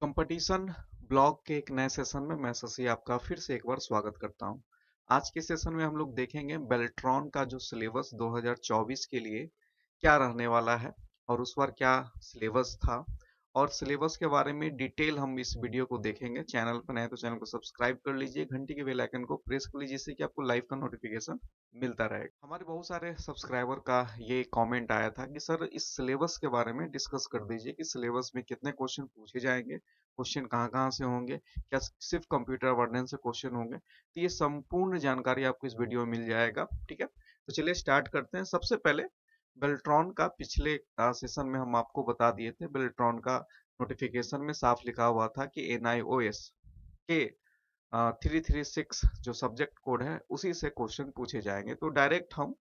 Competition blog के एक नए सेशन में मैं शशि आपका फिर से एक बार स्वागत करता हूं। आज के सेशन में हम लोग देखेंगे बेल्ट्रॉन का जो सिलेबस 2024 के लिए क्या रहने वाला है और उस बार क्या सिलेबस था और सिलेबस के बारे में डिटेल हम इस वीडियो को देखेंगे। चैनल पर नए तो चैनल को सब्सक्राइब कर लीजिए, घंटी के बेल आइकन को प्रेस कर लीजिए जिससे कि आपको लाइव का नोटिफिकेशन मिलता रहेगा। हमारे बहुत सारे सब्सक्राइबर का ये कमेंट आया था कि सर इस सिलेबस के बारे में डिस्कस कर दीजिए कि सिलेबस में कितने क्वेश्चन पूछे जाएंगे, क्वेश्चन कहाँ-कहाँ से होंगे, क्या सिर्फ कंप्यूटर वर्णन से क्वेश्चन होंगे। तो ये संपूर्ण जानकारी आपको इस वीडियो में मिल जाएगा। ठीक है, तो चलिए स्टार्ट करते हैं। सबसे पहले बेल्ट्रॉन का पिछले सेशन में हम आपको बता दिए थे। बेल्ट्रॉन का नोटिफिकेशन में साफ लिखा हुआ था कि NIOS के 336 जो सब्जेक्ट कोड है उसी से क्वेश्चन पूछे जाएंगे। तो डायरेक्ट हम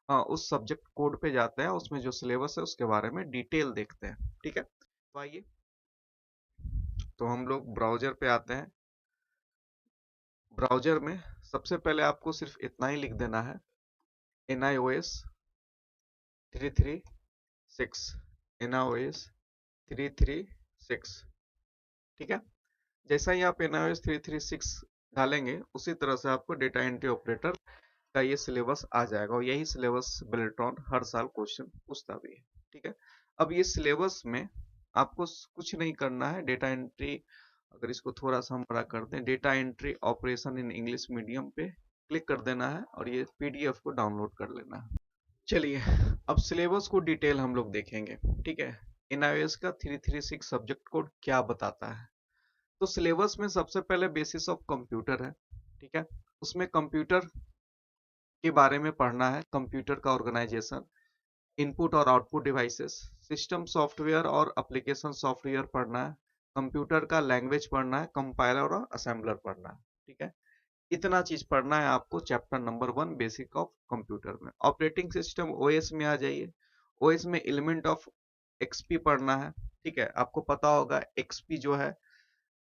उस सब्जेक्ट कोड पे जाते हैं, उसमें जो सिलेबस है उसके बारे में डिटेल देखते हैं। ठीक है, तो आइए, तो हम लोग ब्राउजर पे आते हैं। ब्राउजर में सबसे पहले आपको सिर्फ इतना ही लिख देना है, NIOS 336, NIOS 336। ठीक है, जैसा ही आप NIOS 336 डालेंगे उसी तरह से आपको डेटा एंट्री ऑपरेटर का ये सिलेबस आ जाएगा और यही सिलेबस बेल्ट्रॉन हर साल क्वेश्चन पूछता भी है। ठीक है, अब ये सिलेबस में आपको कुछ नहीं करना है। डेटा एंट्री, अगर इसको थोड़ा सा हम बड़ा कर दें, data entry operation in English medium पे क्लिक कर देना है और ये PDF को डाउनलोड कर लेना है। चलिए, अब सिलेबस को डिटेल हम लोग देखेंगे। ठीक है, NIOS का 336 सब्जेक्ट कोड क्या बताता है। तो सिलेबस में सबसे पहले बेसिस ऑफ कंप्यूटर है। ठीक है, उसमें कंप्यूटर के बारे में पढ़ना है, कंप्यूटर का ऑर्गेनाइजेशन, इनपुट और आउटपुट डिवाइसेस, सिस्टम सॉफ्टवेयर और एप्लीकेशन सॉफ्टवेयर पढ़ना है, कंप्यूटर का लैंग्वेज पढ़ना है, कंपाइलर और असेंबलर पढ़ना है। ठीक है, इतना चीज पढ़ना है आपको chapter number 1 basic of computer में। ऑपरेटिंग सिस्टम OS में आ जाइए। OS में एलिमेंट ऑफ XP पढ़ना है। ठीक है, आपको पता होगा XP जो है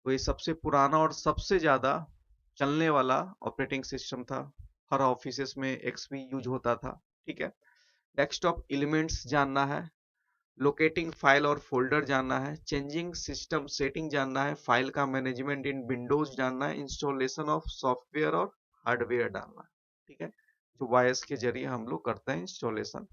वो ये सबसे पुराना और सबसे ज्यादा चलने वाला ऑपरेटिंग सिस्टम था। हर ऑफिसेस में XP यूज होता था। ठीक है, डेस्कटॉप एलिमेंट्स जानना है, लोकेटिंग फाइल और फोल्डर जानना है, चेंजिंग सिस्टम सेटिंग जानना है, फाइल का मैनेजमेंट इन विंडोज जानना है, इंस्टॉलेशन ऑफ सॉफ्टवेयर और हार्डवेयर डालना है। ठीक है, जो वायस के जरिए हम लोग करते हैं इंस्टॉलेशन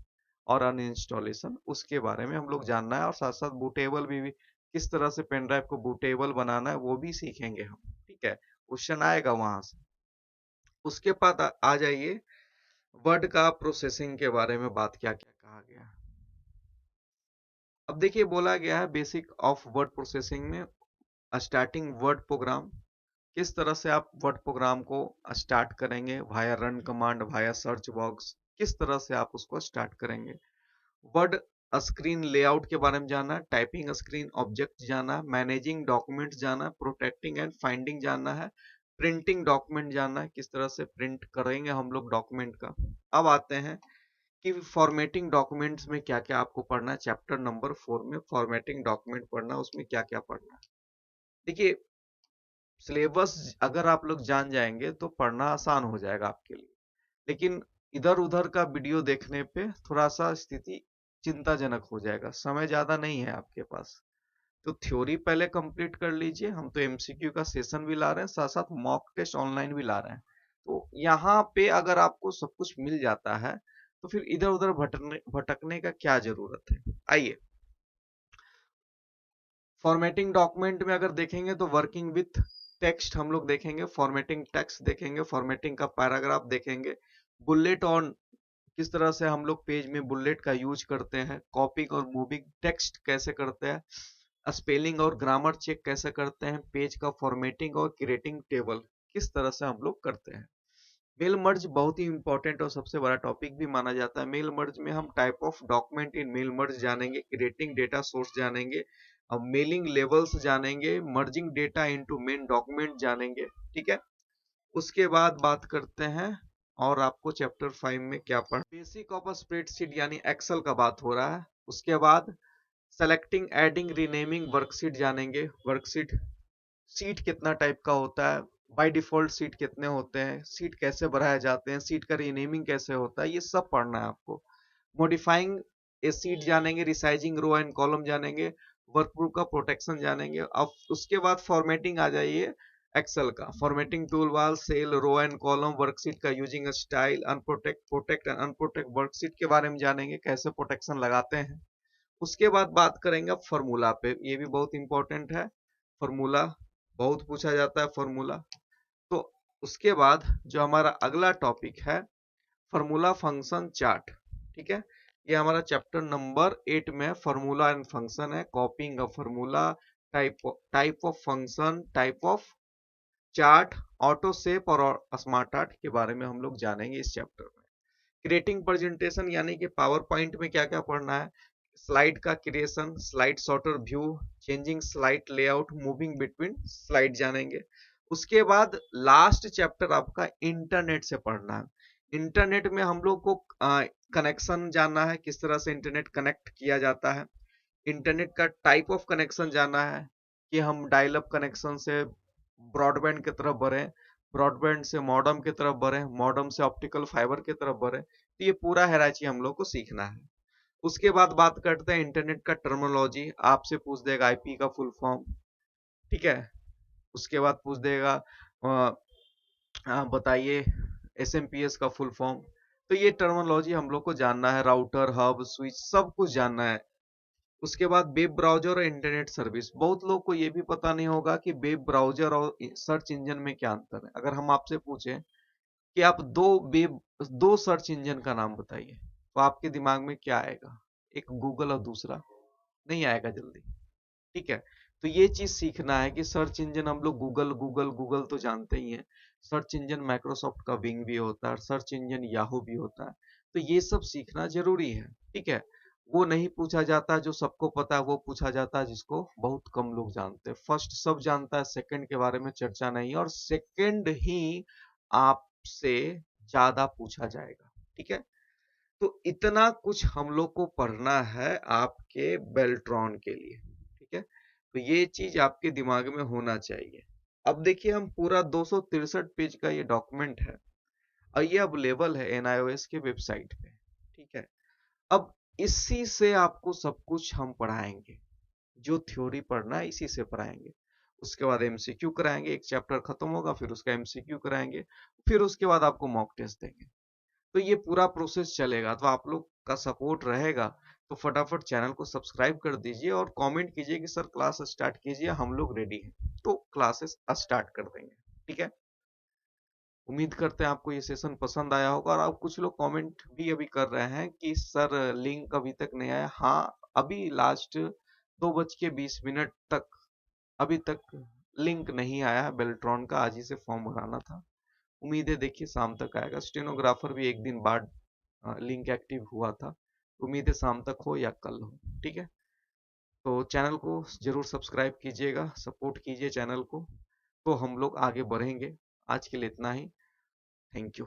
और अनइंस्टॉलेशन, उसके बारे में हम लोग जानना है। और साथ साथ बूटेबल भी किस तरह से पेन ड्राइव को बूटेबल बनाना है वो भी सीखेंगे हम। ठीक है, क्वेश्चन आएगा वहां से। उसके बाद आ जाइए, वर्ड का प्रोसेसिंग के बारे में बात क्या क्या कहा गया। अब देखिए, बोला गया है बेसिक ऑफ वर्ड प्रोसेसिंग में स्टार्टिंग वर्ड प्रोग्राम, किस तरह से आप वर्ड प्रोग्राम को स्टार्ट करेंगे, via run command, via search box, किस तरह से आप उसको स्टार्ट करेंगे। वर्ड स्क्रीन लेआउट के बारे में जाना है, टाइपिंग स्क्रीन ऑब्जेक्ट जाना है, मैनेजिंग डॉक्यूमेंट जाना है, प्रोटेक्टिंग एंड फाइंडिंग जानना है, प्रिंटिंग डॉक्यूमेंट जानना है, किस तरह से प्रिंट करेंगे हम लोग डॉक्यूमेंट का। अब आते हैं कि फॉर्मेटिंग डॉक्यूमेंट्स में क्या क्या आपको पढ़ना है। चैप्टर नंबर 4 में फॉर्मेटिंग डॉक्यूमेंट पढ़ना है, उसमें क्या क्या पढ़ना है। देखिए, सिलेबस अगर आप लोग जान जाएंगे तो पढ़ना आसान हो जाएगा आपके लिए, लेकिन इधर उधर का वीडियो देखने पे थोड़ा सा स्थिति चिंताजनक हो जाएगा। समय ज्यादा नहीं है आपके पास, तो थ्योरी पहले कंप्लीट कर लीजिए। हम तो MCQ का सेशन भी ला रहे हैं, साथ साथ मॉक टेस्ट ऑनलाइन भी ला रहे हैं। तो यहाँ पे अगर आपको सब कुछ मिल जाता है तो फिर इधर उधर भटकने भटकने का क्या जरूरत है। आइए, फॉर्मेटिंग डॉक्यूमेंट में अगर देखेंगे तो वर्किंग विथ टेक्स्ट हम लोग देखेंगे, फॉर्मेटिंग टेक्स्ट देखेंगे, फॉर्मेटिंग का पैराग्राफ देखेंगे, बुलेट ऑन, किस तरह से हम लोग पेज में बुलेट का यूज करते हैं, कॉपिंग और मूविंग टेक्स्ट कैसे करते हैं, स्पेलिंग और ग्रामर चेक कैसे करते हैं, पेज का फॉर्मेटिंग और क्रिएटिंग टेबल किस तरह से हम लोग करते हैं। मेल मर्ज बहुत ही इंपॉर्टेंट और सबसे बड़ा टॉपिक भी माना जाता है। मेल मर्ज में हम type of document in mail merge जानेंगे, क्रिएटिंग डेटा सोर्स जानेंगे, अब मेलिंग लेवल्स जानेंगे, merging data into main document जानेंगे। ठीक है, उसके बाद बात करते हैं और आपको चैप्टर 5 में क्या पढ़, बेसिक ऑफ स्प्रेडशीट यानी एक्सेल का बात हो रहा है। उसके बाद सेलेक्टिंग, एडिंग, रीनेमिंग वर्कशीट जानेंगे। वर्कशीट, सीट कितना टाइप का होता है, बाय डिफॉल्ट सीट कितने होते हैं, सीट कैसे बढ़ाए जाते हैं, सीट का रीनेमिंग कैसे होता है, ये सब पढ़ना है आपको। मॉडिफाइंग ए सीट जानेंगे, रिसाइजिंग रो एंड कॉलम जानेंगे, वर्कबुक का प्रोटेक्शन जानेंगे। अब उसके बाद फॉर्मेटिंग आ जाइए एक्सेल का, formatting tool bar, cell, row and column, worksheet का using style, unprotect, protect and unprotect worksheet के बारे में जानेंगे, कैसे प्रोटेक्शन लगाते हैं। उसके बाद बात करेंगे फॉर्मूला पे, ये भी बहुत इंपॉर्टेंट है। फॉर्मूला बहुत पूछा जाता है फॉर्मूला। तो उसके बाद जो हमारा अगला टॉपिक है फॉर्मूला फंक्शन चार्ट, ठीक है। ये हमारा चैप्टर नंबर 8 में फॉर्मूला एंड फंक्शन है, कॉपिंग of formula, type of function, type of chart, auto shape और स्मार्ट आर्ट के बारे में हम लोग जानेंगे इस चैप्टर में। क्रिएटिंग प्रेजेंटेशन यानी कि पावर पॉइंट में क्या क्या पढ़ना है, स्लाइड का creation, slide sorter view, changing slide layout, moving between slide जानेंगे। उसके बाद लास्ट चैप्टर आपका इंटरनेट से पढ़ना है। इंटरनेट में हम लोग को कनेक्शन जानना है, किस तरह से इंटरनेट कनेक्ट किया जाता है। इंटरनेट का टाइप ऑफ कनेक्शन जानना है कि हम डायल अप कनेक्शन से ब्रॉडबैंड की तरफ बढ़े, ब्रॉडबैंड से मॉडम की तरफ बढ़े, मॉडम से ऑप्टिकल फाइबर की तरफ बढ़े। तो ये पूरा हैराची हम लोग को सीखना है। उसके बाद बात करते हैं इंटरनेट का टर्मिनोलॉजी, आपसे पूछ देगा आईपी का फुल फॉर्म, ठीक है। उसके बाद पूछ देगा बताइए एसएमपीएस का फुल फॉर्म। तो ये टर्मिनोलॉजी हम लोग को जानना है, राउटर, हब, स्विच, सब कुछ जानना है। उसके बाद वेब ब्राउजर और इंटरनेट सर्विस, बहुत लोग को ये भी पता नहीं होगा कि वेब ब्राउजर और सर्च इंजन में क्या अंतर है। अगर हम आपसे पूछें कि आप दो सर्च इंजन का नाम बताइए, तो आपके दिमाग में क्या आएगा? एक गूगल और दूसरा नहीं आएगा जल्दी, ठीक है। तो ये चीज सीखना है कि सर्च इंजन हम लोग गूगल गूगल गूगल तो जानते ही हैं, सर्च इंजन माइक्रोसॉफ्ट का बिंग भी होता है, सर्च इंजन याहू भी होता है। तो ये सब सीखना जरूरी है, ठीक है। वो नहीं पूछा जाता जो सबको पता है, वो पूछा जाता है जिसको बहुत कम लोग जानते हैं। फर्स्ट सब जानता है, सेकंड के बारे में चर्चा नहीं, और सेकंड ही आपसे ज्यादा पूछा जाएगा, ठीक है। तो इतना कुछ हम लोग को पढ़ना है आपके बेल्ट्रॉन के लिए, ठीक है। तो ये चीज आपके दिमाग में होना चाहिए। अब देखिए हम पूरा 263 पेज का ये डॉक्यूमेंट है और ये अवेलेबल है एनआईओएस के वेबसाइट पे, ठीक है। अब इसी से आपको सब कुछ हम पढ़ाएंगे, जो थ्योरी पढ़ना है इसी से पढ़ाएंगे। उसके बाद एमसीक्यू कराएंगे, एक चैप्टर खत्म होगा फिर उसका एमसीक्यू कराएंगे, फिर उसके बाद आपको मॉक टेस्ट देंगे। तो ये पूरा प्रोसेस चलेगा। तो आप लोग का सपोर्ट रहेगा तो फटाफट चैनल को सब्सक्राइब कर दीजिए और कमेंट कीजिए कि सर क्लास स्टार्ट कीजिए, हम लोग रेडी हैं। तो क्लासेस स्टार्ट कर देंगे, ठीक है। उम्मीद करते हैं आपको ये सेशन पसंद आया होगा। और आप कुछ लोग कमेंट भी अभी कर रहे हैं कि सर लिंक अभी तक नहीं आया। हाँ, अभी लास्ट 2:20 तक अभी तक लिंक नहीं आया है बेल्ट्रॉन का, आज ही से फॉर्म भराना था। उम्मीद है देखिए शाम तक आएगा। स्टेनोग्राफर भी एक दिन बाद लिंक एक्टिव हुआ था, उम्मीद है शाम तक हो या कल हो, ठीक है। तो चैनल को जरूर सब्सक्राइब कीजिएगा, सपोर्ट कीजिए चैनल को, तो हम लोग आगे बढ़ेंगे। आज के लिए इतना ही, थैंक यू।